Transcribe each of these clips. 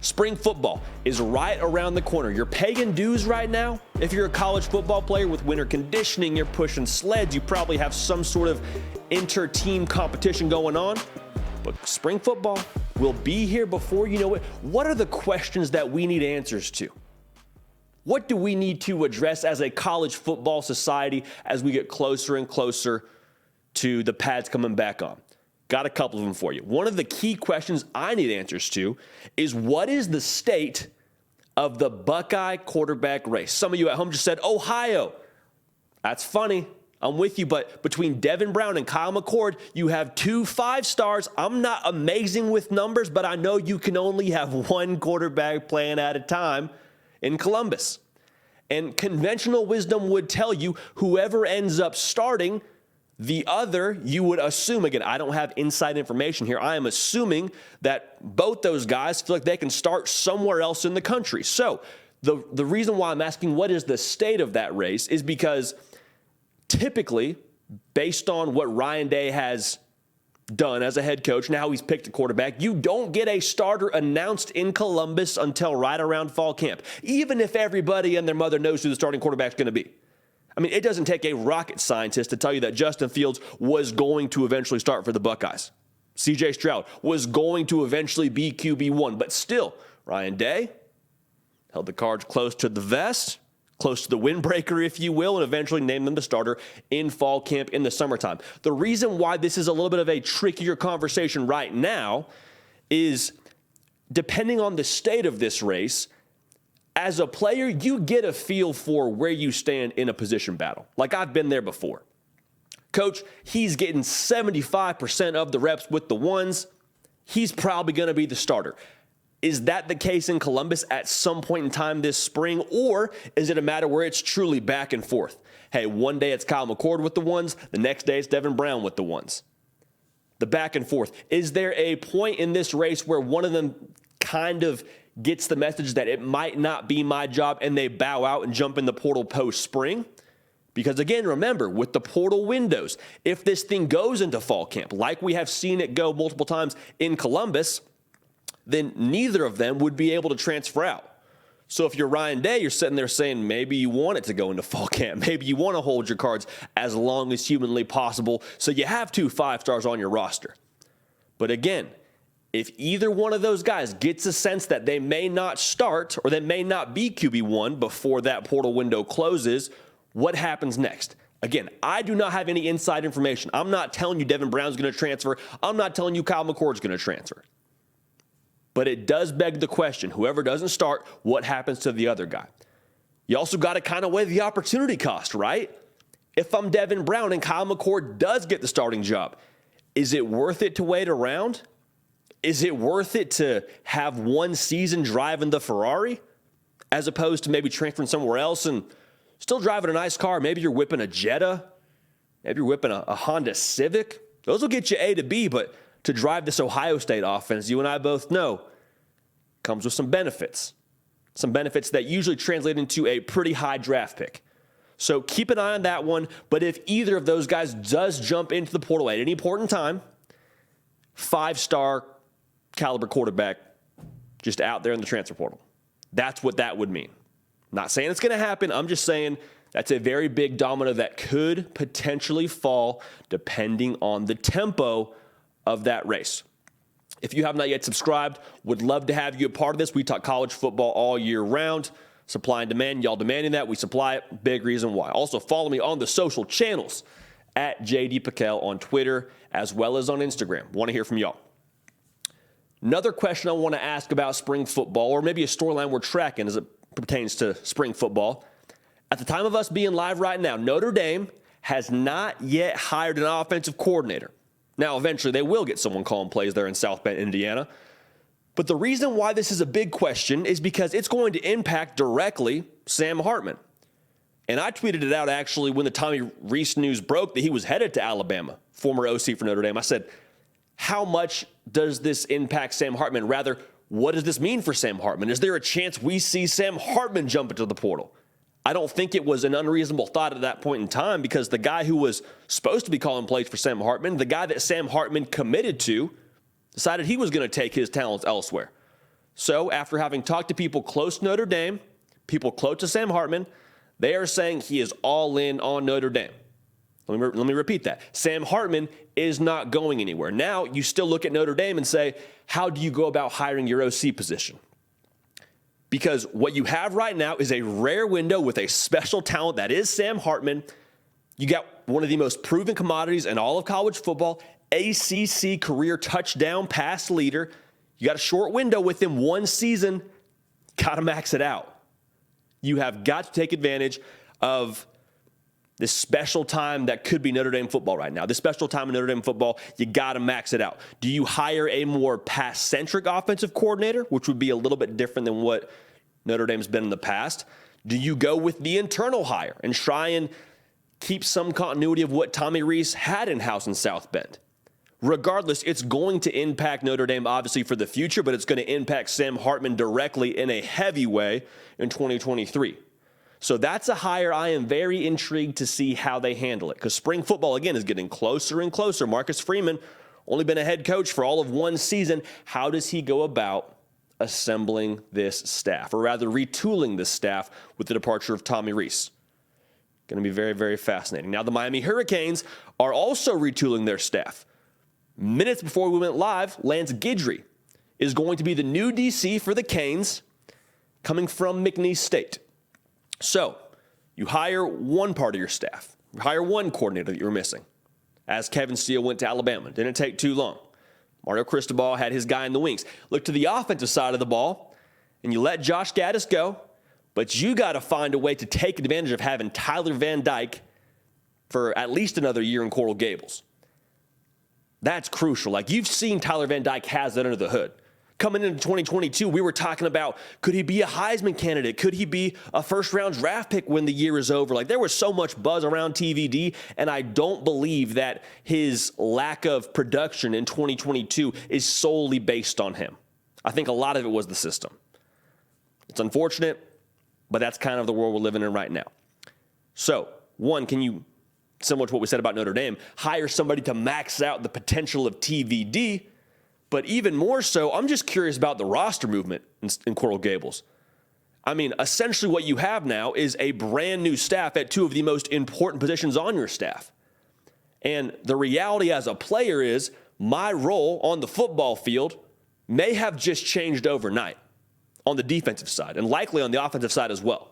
Spring football is right around the corner. You're paying dues right now. If you're a college football player with winter conditioning, you're pushing sleds, you probably have some sort of inter-team competition going on. But spring football will be here before you know it. What are the questions that we need answers to? What do we need to address as a college football society as we get closer and closer to the pads coming back on? Got a couple of them for you. One of the key questions I need answers to is, what is the state of the Buckeye quarterback race? Some of you at home just said, Ohio. That's funny. I'm with you, but between Devin Brown and Kyle McCord, you have 2 5-stars. I'm not amazing with numbers, but I know you can only have one quarterback playing at a time in Columbus. And conventional wisdom would tell you whoever ends up starting, the other, you would assume, again, I don't have inside information here. I am assuming that both those guys feel like they can start somewhere else in the country. So the reason why I'm asking what is the state of that race is because typically, based on what Ryan Day has done as a head coach and how he's picked a quarterback, you don't get a starter announced in Columbus until right around fall camp, even if everybody and their mother knows who the starting quarterback's going to be. I mean, it doesn't take a rocket scientist to tell you that Justin Fields was going to eventually start for the Buckeyes. C.J. Stroud was going to eventually be QB1, but still, Ryan Day held the cards close to the vest, close to the windbreaker, if you will, and eventually named them the starter in fall camp in the summertime. The reason why this is a little bit of a trickier conversation right now is, depending on the state of this race, as a player, you get a feel for where you stand in a position battle. Like, I've been there before. Coach, he's getting 75% of the reps with the ones. He's probably going to be the starter. Is that the case in Columbus at some point in time this spring, or is it a matter where it's truly back and forth? Hey, one day it's Kyle McCord with the ones, the next day it's Devin Brown with the ones. The back and forth. Is there a point in this race where one of them kind of gets the message that it might not be my job and they bow out and jump in the portal post-spring? Because again, remember, with the portal windows, if this thing goes into fall camp, like we have seen it go multiple times in Columbus, then neither of them would be able to transfer out. So if you're Ryan Day, you're sitting there saying maybe you want it to go into fall camp. Maybe you want to hold your cards as long as humanly possible so you have 2 5-stars on your roster. But again, if either one of those guys gets a sense that they may not start or they may not be QB1 before that portal window closes, what happens next? Again, I do not have any inside information. I'm not telling you Devin Brown's going to transfer. I'm not telling you Kyle McCord's going to transfer. But it does beg the question, whoever doesn't start, what happens to the other guy? You also got to kind of weigh the opportunity cost, right? If I'm Devin Brown and Kyle McCord does get the starting job, is it worth it to wait around? Is it worth it to have one season driving the Ferrari as opposed to maybe transferring somewhere else and still driving a nice car? Maybe you're whipping a Jetta. Maybe you're whipping a Honda Civic. Those will get you A to B, but to drive this Ohio State offense, you and I both know, comes with some benefits. Some benefits that usually translate into a pretty high draft pick. So keep an eye on that one. But if either of those guys does jump into the portal at any point in time, 5-star caliber quarterback just out there in the transfer portal. That's what that would mean. Not saying it's going to happen. I'm just saying that's a very big domino that could potentially fall depending on the tempo of that race. If you have not yet subscribed, would love to have you a part of this. We talk college football all year round. Supply and demand. Y'all demanding that. We supply it. Big reason why. Also, follow me on the social channels at JD Piquel on Twitter as well as on Instagram. Want to hear from y'all. Another question I want to ask about spring football, or maybe a storyline we're tracking as it pertains to spring football. At the time of us being live right now, Notre Dame has not yet hired an offensive coordinator. Now, eventually, they will get someone calling plays there in South Bend, Indiana. But the reason why this is a big question is because it's going to impact directly Sam Hartman. And I tweeted it out, actually, when the Tommy Rees news broke that he was headed to Alabama, former OC for Notre Dame. I said, how much does this impact Sam Hartman? Rather, what does this mean for Sam Hartman? Is there a chance we see Sam Hartman jump into the portal? I don't think it was an unreasonable thought at that point in time because the guy who was supposed to be calling plays for Sam Hartman, the guy that Sam Hartman committed to, decided he was going to take his talents elsewhere. So after having talked to people close to Notre Dame, people close to Sam Hartman, they are saying he is all in on Notre Dame. Let me repeat that. Sam Hartman is not going anywhere. Now, you still look at Notre Dame and say, how do you go about hiring your OC position? Because what you have right now is a rare window with a special talent that is Sam Hartman. You got one of the most proven commodities in all of college football, ACC career touchdown pass leader. You got a short window with him, 1 season. Got to max it out. You have got to take advantage of this special time that could be Notre Dame football right now. This special time in Notre Dame football, you got to max it out. Do you hire a more pass-centric offensive coordinator, which would be a little bit different than what Notre Dame's been in the past? Do you go with the internal hire and try and keep some continuity of what Tommy Rees had in-house in South Bend? Regardless, it's going to impact Notre Dame, obviously, for the future, but it's going to impact Sam Hartman directly in a heavy way in 2023. So that's a hire I am very intrigued to see how they handle it, because spring football, again, is getting closer and closer. Marcus Freeman, only been a head coach for all of 1 season. How does he go about assembling this staff, or rather retooling this staff with the departure of Tommy Rees? Going to be very, very fascinating. Now, the Miami Hurricanes are also retooling their staff. Minutes before we went live, Lance Guidry is going to be the new DC for the Canes, coming from McNeese State. So you hire one part of your staff. You hire one coordinator that you were missing. As Kevin Steele went to Alabama. Didn't take too long. Mario Cristobal had his guy in the wings. Look to the offensive side of the ball, and you let Josh Gaddis go, but you got to find a way to take advantage of having Tyler Van Dyke for at least another year in Coral Gables. That's crucial. Like, you've seen Tyler Van Dyke has that under the hood. Coming into 2022, we were talking about, could he be a Heisman candidate? Could he be a first-round draft pick when the year is over? Like, there was so much buzz around TVD, and I don't believe that his lack of production in 2022 is solely based on him. I think a lot of it was the system. It's unfortunate, but that's kind of the world we're living in right now. So, one, can you, similar to what we said about Notre Dame, hire somebody to max out the potential of TVD? But even more so, I'm just curious about the roster movement in Coral Gables. I mean, essentially what you have now is a brand new staff at 2 of the most important positions on your staff. And the reality as a player is my role on the football field may have just changed overnight on the defensive side, and likely on the offensive side as well.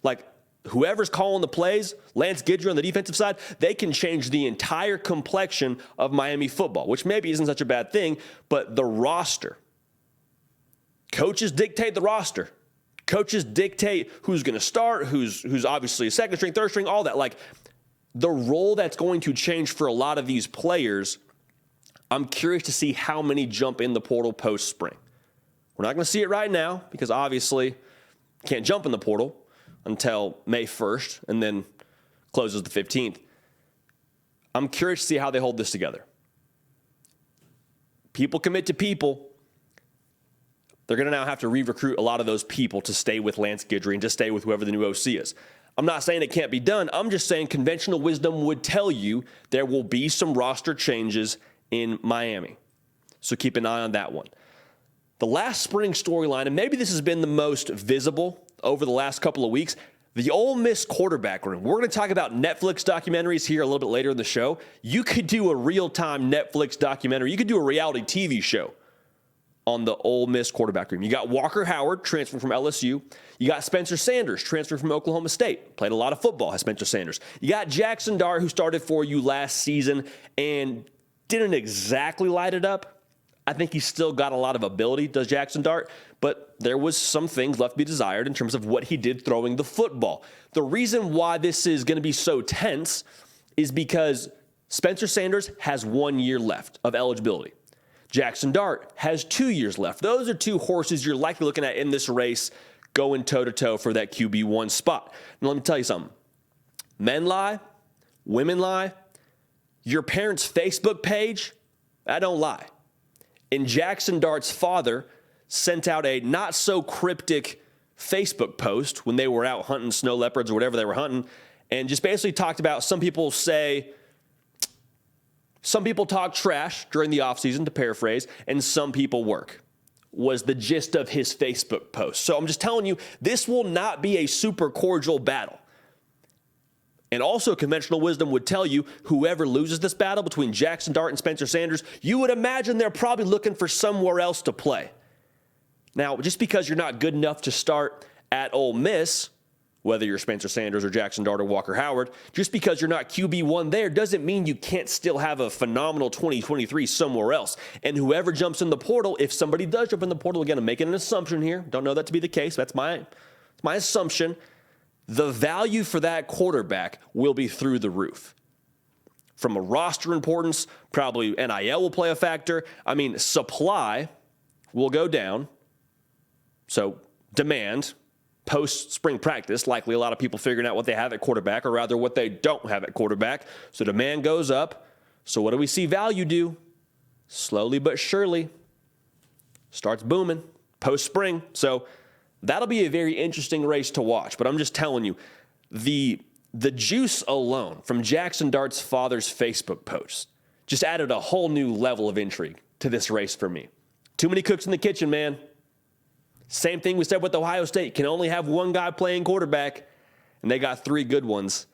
Like, whoever's calling the plays, Lance Guidry on the defensive side, they can change the entire complexion of Miami football, which maybe isn't such a bad thing, but the roster. Coaches dictate the roster. Coaches dictate who's going to start, who's obviously a second string, third string, all that. Like, the role that's going to change for a lot of these players, I'm curious to see how many jump in the portal post-spring. We're not going to see it right now because obviously can't jump in the portal until May 1st and then closes the 15th. I'm curious to see how they hold this together. People commit to people. They're going to now have to re-recruit a lot of those people to stay with Lance Guidry and to stay with whoever the new OC is. I'm not saying it can't be done. I'm just saying conventional wisdom would tell you there will be some roster changes in Miami. So keep an eye on that one. The last spring storyline, and maybe this has been the most visible over the last couple of weeks, the Ole Miss quarterback room. We're going to talk about Netflix documentaries here a little bit later in the show. You could do a real-time Netflix documentary. You could do a reality TV show on the Ole Miss quarterback room. You got Walker Howard transferring from LSU. You got Spencer Sanders transferring from Oklahoma State. Played a lot of football, has Spencer Sanders. You got Jackson Dart, who started for you last season and didn't exactly light it up. I think he's still got a lot of ability, does Jackson Dart, but there was some things left to be desired in terms of what he did throwing the football. The reason why this is going to be so tense is because Spencer Sanders has 1 year left of eligibility. Jackson Dart has 2 years left. Those are 2 horses you're likely looking at in this race going toe-to-toe for that QB1 spot. Now, let me tell you something. Men lie, women lie. Your parents' Facebook page, I don't lie. And Jackson Dart's father sent out a not-so-cryptic Facebook post when they were out hunting snow leopards or whatever they were hunting, and just basically talked about some people talk trash during the offseason, to paraphrase, and some people work. was the gist of his Facebook post. So I'm just telling you, this will not be a super cordial battle. And also, conventional wisdom would tell you whoever loses this battle between Jackson Dart and Spencer Sanders, you would imagine they're probably looking for somewhere else to play. Now, just because you're not good enough to start at Ole Miss, whether you're Spencer Sanders or Jackson Dart or Walker Howard, just because you're not QB1 there doesn't mean you can't still have a phenomenal 2023 somewhere else. And whoever jumps in the portal, if somebody does jump in the portal, again, I'm making an assumption here. Don't know that to be the case. That's my assumption. The value for that quarterback will be through the roof. From a roster importance, probably NIL will play a factor. I mean, supply will go down. So demand, post-spring practice, likely a lot of people figuring out what they have at quarterback, or rather what they don't have at quarterback. So demand goes up. So what do we see value do? Slowly but surely starts booming post-spring. So that'll be a very interesting race to watch. But I'm just telling you, the juice alone from Jackson Dart's father's Facebook post just added a whole new level of intrigue to this race for me. Too many cooks in the kitchen, man. Same thing we said with Ohio State. Can only have one guy playing quarterback, and they got 3 good ones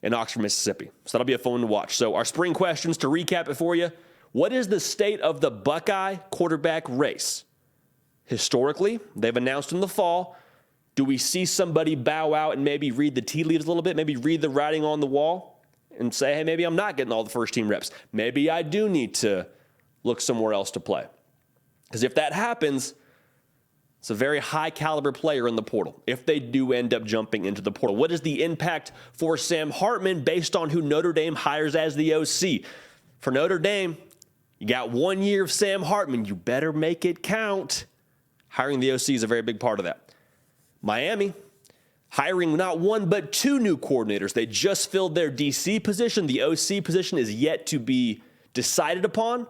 in Oxford, Mississippi. So that'll be a fun one to watch. So our spring questions, to recap it for you. What is the state of the Buckeye quarterback race? Historically, they've announced in the fall. Do we see somebody bow out and maybe read the tea leaves a little bit, maybe read the writing on the wall and say, hey, maybe I'm not getting all the first-team reps. Maybe I do need to look somewhere else to play. Because if that happens, it's a very high-caliber player in the portal, if they do end up jumping into the portal. What is the impact for Sam Hartman based on who Notre Dame hires as the OC? For Notre Dame, you got 1 year of Sam Hartman. You better make it count. Hiring the OC is a very big part of that. Miami, hiring not 1 but 2 new coordinators. They just filled their DC position. The OC position is yet to be decided upon.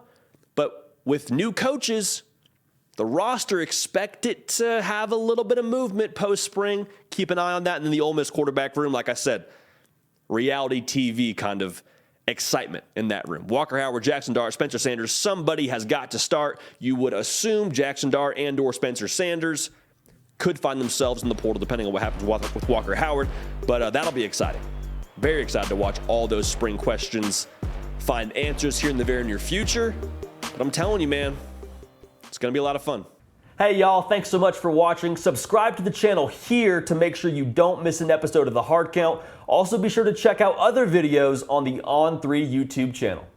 But with new coaches, the roster expected to have a little bit of movement post-spring. Keep an eye on that. And then the Ole Miss quarterback room, like I said, reality TV kind of excitement in that room. Walker Howard, Jackson Dart, Spencer Sanders, somebody has got to start. You would assume Jackson Dart and or Spencer Sanders could find themselves in the portal depending on what happens with Walker Howard. But that'll be exciting. Very excited to watch all those spring questions, find answers here in the very near future. But I'm telling you, man, it's going to be a lot of fun. Hey, y'all, thanks so much for watching. Subscribe to the channel here to make sure you don't miss an episode of The Hard Count. Also, be sure to check out other videos on the On3 YouTube channel.